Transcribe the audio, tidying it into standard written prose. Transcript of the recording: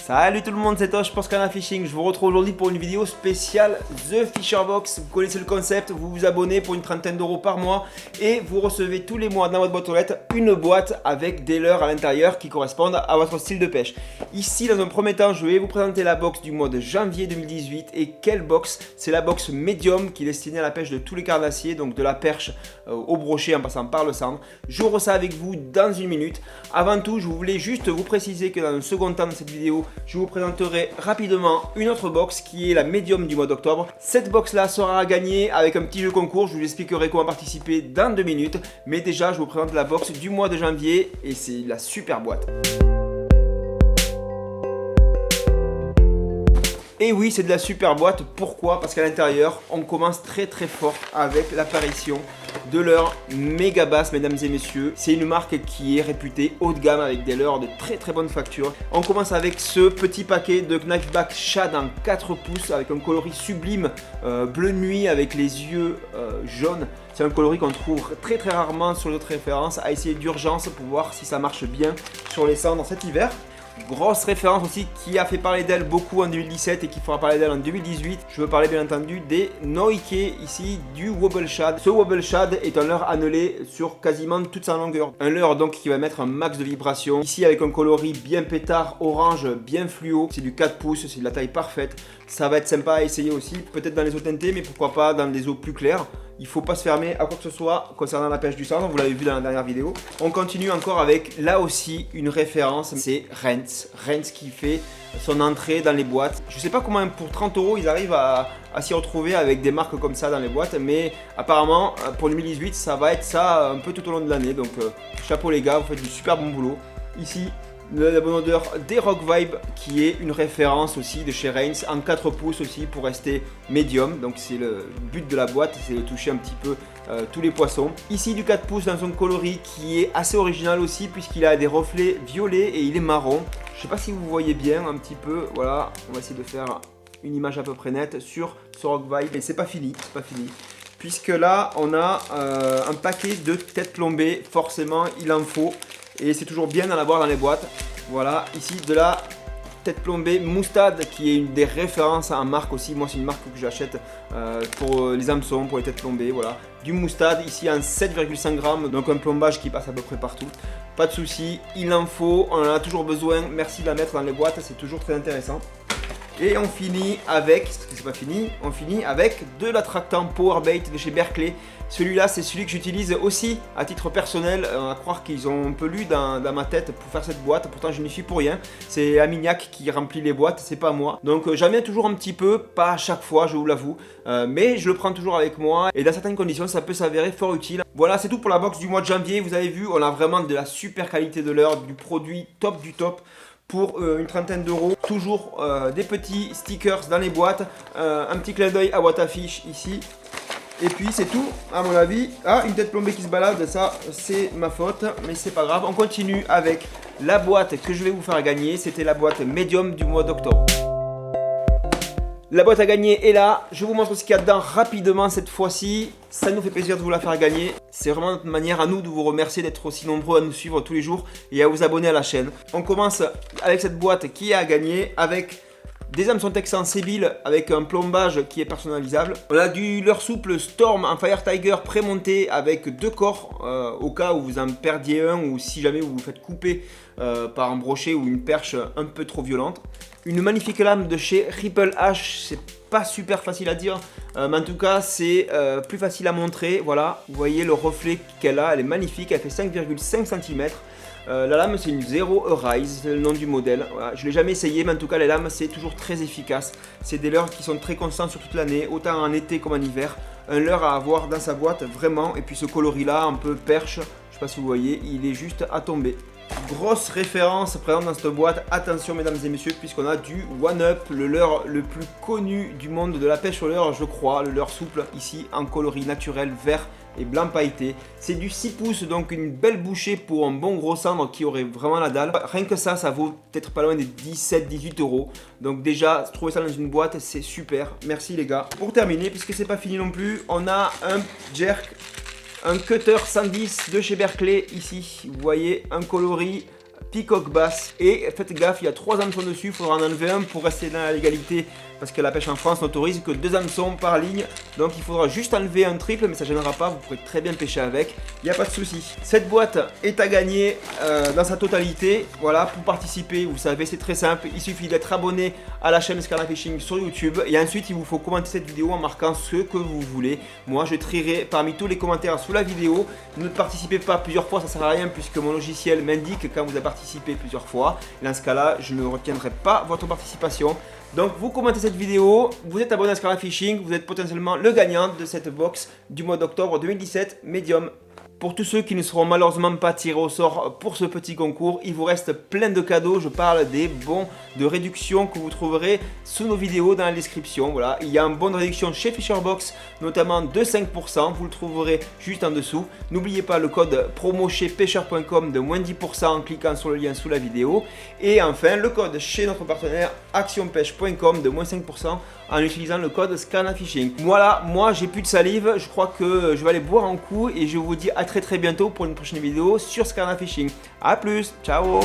Salut tout le monde, c'est Tosh pour Scanner Fishing. Je vous retrouve aujourd'hui pour une vidéo spéciale The Fisher Box. Vous connaissez le concept, vous vous abonnez pour une trentaine d'euros par mois et vous recevez tous les mois dans votre boîte aux lettres une boîte avec des leurres à l'intérieur qui correspondent à votre style de pêche. Ici, dans un premier temps, je vais vous présenter la box du mois de janvier 2018. Et quelle box? C'est la box médium qui est destinée à la pêche de tous les carnassiers, donc de la perche au brochet en passant par le cendre. J'ouvre ça avec vous dans une minute. Avant tout, je voulais juste vous préciser que dans un second temps de cette vidéo, je vous présenterai rapidement une autre box qui est la médium du mois d'octobre. Cette box là sera à gagner avec un petit jeu concours, je vous expliquerai comment participer dans 2 minutes. Mais déjà, je vous présente la box du mois de janvier et c'est la super boîte. Et oui, c'est de la super boîte. Pourquoi? Parce qu'à l'intérieur, on commence très fort avec l'apparition de leurres méga basses, mesdames et messieurs. C'est une marque qui est réputée haut de gamme avec des leurres de très bonne facture. On commence avec ce petit paquet de Knifeback Shad en 4 pouces avec un coloris sublime bleu nuit avec les yeux jaunes. C'est un coloris qu'on trouve très rarement sur les autres références, à essayer d'urgence pour voir si ça marche bien sur les cendres cet hiver. Grosse référence aussi qui a fait parler d'elle beaucoup en 2017 et qui fera parler d'elle en 2018. Je veux parler bien entendu des Noike, ici du Wobble Shad. Ce Wobble Shad est un leurre annelé sur quasiment toute sa longueur. Un leurre donc qui va mettre un max de vibration. Ici avec un coloris bien pétard, orange, bien fluo. C'est du 4 pouces, c'est de la taille parfaite. Ça va être sympa à essayer aussi, peut-être dans les eaux teintées, mais pourquoi pas dans des eaux plus claires. Il ne faut pas se fermer à quoi que ce soit concernant la pêche du cendre, vous l'avez vu dans la dernière vidéo. On continue encore avec là aussi une référence, c'est Renz. Renz qui fait son entrée dans les boîtes. Je ne sais pas comment pour 30 euros ils arrivent à s'y retrouver avec des marques comme ça dans les boîtes, mais apparemment pour 2018 ça va être ça un peu tout au long de l'année. Donc chapeau les gars, vous faites du super bon boulot. Ici, la bonne odeur des Rock Vibe qui est une référence aussi de chez Renz en 4 pouces aussi pour rester médium. Donc c'est le but de la boîte, c'est de toucher un petit peu tous les poissons. Ici du 4 pouces dans son coloris qui est assez original aussi puisqu'il a des reflets violets et il est marron. Je sais pas si vous voyez bien un petit peu, voilà, on va essayer de faire une image à peu près nette sur ce Rock Vibe. Et c'est pas fini, puisque là on a un paquet de têtes plombées, forcément il en faut. Et c'est toujours bien d'en avoir dans les boîtes. Voilà, ici de la tête plombée Moustad qui est une des références en marque aussi. Moi c'est une marque que j'achète pour les hameçons, pour les têtes plombées. Voilà, du Moustad ici en 7,5 grammes, donc un plombage qui passe à peu près partout. Pas de souci, il en faut, on en a toujours besoin. Merci de la mettre dans les boîtes, c'est toujours très intéressant. Et on finit avec, parce que c'est pas fini, on finit avec de l'attractant Powerbait de chez Berkley. Celui-là, c'est celui que j'utilise aussi à titre personnel. À croire qu'ils ont un peu lu dans ma tête pour faire cette boîte. Pourtant, je n'y suis pour rien. C'est Amignac qui remplit les boîtes, c'est pas moi. Donc, j'en mets toujours un petit peu, pas à chaque fois, je vous l'avoue. Mais je le prends toujours avec moi. Et dans certaines conditions, ça peut s'avérer fort utile. Voilà, c'est tout pour la box du mois de janvier. Vous avez vu, on a vraiment de la super qualité de leurre, du produit top du top. Pour une trentaine d'euros, toujours des petits stickers dans les boîtes, un petit clin d'œil à Watafish ici, et puis c'est tout à mon avis. Ah, une tête plombée qui se balade, ça c'est ma faute, mais c'est pas grave. On continue avec la boîte que je vais vous faire gagner, c'était la boîte médium du mois d'octobre. La boîte à gagner est là, je vous montre ce qu'il y a dedans rapidement cette fois-ci, ça nous fait plaisir de vous la faire gagner. C'est vraiment notre manière à nous de vous remercier d'être aussi nombreux à nous suivre tous les jours et à vous abonner à la chaîne. On commence avec cette boîte qui est à gagner avec des hameçons texans Sébile avec un plombage qui est personnalisable. On a du leurre souple Storm en Fire Tiger prémonté avec 2 corps au cas où vous en perdiez un ou si jamais vous vous faites couper par un brochet ou une perche un peu trop violente. Une magnifique lame de chez Ripple H, c'est pas super facile à dire, mais en tout cas c'est plus facile à montrer. Voilà, vous voyez le reflet qu'elle a, elle est magnifique, elle fait 5,5 cm. La lame c'est une Zero Arise, c'est le nom du modèle. Voilà, je ne l'ai jamais essayé, mais en tout cas les lames c'est toujours très efficace. C'est des leurres qui sont très constants sur toute l'année, autant en été comme en hiver. Un leurre à avoir dans sa boîte vraiment, et puis ce coloris là un peu perche, je sais pas si vous voyez, il est juste à tomber. Grosse référence présente dans cette boîte, attention mesdames et messieurs, puisqu'on a du One Up, le leurre le plus connu du monde de la pêche au leurre, je crois, le leurre souple ici en coloris naturel vert et blanc pailleté. C'est du 6 pouces, donc une belle bouchée pour un bon gros cendre qui aurait vraiment la dalle. Rien que ça vaut peut-être pas loin des 17-18 euros. Donc déjà, trouver ça dans une boîte, c'est super. Merci les gars. Pour terminer, puisque c'est pas fini non plus, on a un jerk, un cutter 110 de chez Berkley ici. Vous voyez, un coloris Peacock Bass. Et faites gaffe, il y a 3 hameçons dessus, il faudra en enlever un pour rester dans la légalité, parce que la pêche en France n'autorise que 2 hameçons par ligne. Donc il faudra juste enlever un triple, mais ça ne gênera pas, vous pourrez très bien pêcher avec, il n'y a pas de souci. Cette boîte est à gagner dans sa totalité. Voilà, pour participer, vous savez, c'est très simple, il suffit d'être abonné à la chaîne Scarna Fishing sur YouTube, et ensuite il vous faut commenter cette vidéo en marquant ce que vous voulez. Moi je trierai parmi tous les commentaires sous la vidéo. Ne participez pas plusieurs fois, ça sert à rien, puisque mon logiciel m'indique quand vous avez participé plusieurs fois. Et dans ce cas là, je ne retiendrai pas votre participation. Donc vous commentez cette vidéo, vous êtes abonné à Scarna Fishing, vous êtes potentiellement le gagnant de cette box du mois d'octobre 2017 Medium. Pour tous ceux qui ne seront malheureusement pas tirés au sort pour ce petit concours, il vous reste plein de cadeaux. Je parle des bons de réduction que vous trouverez sous nos vidéos dans la description. Voilà, il y a un bon de réduction chez Fisherbox, notamment de 5%. Vous le trouverez juste en dessous. N'oubliez pas le code promo chez pêcheur.com de moins 10% en cliquant sur le lien sous la vidéo. Et enfin, le code chez notre partenaire actionpêche.com de moins 5% en utilisant le code Scarna Fishing. Voilà, moi j'ai plus de salive. Je crois que je vais aller boire un coup et je vous dis à très bientôt pour une prochaine vidéo sur Scarna Fishing. A plus, ciao.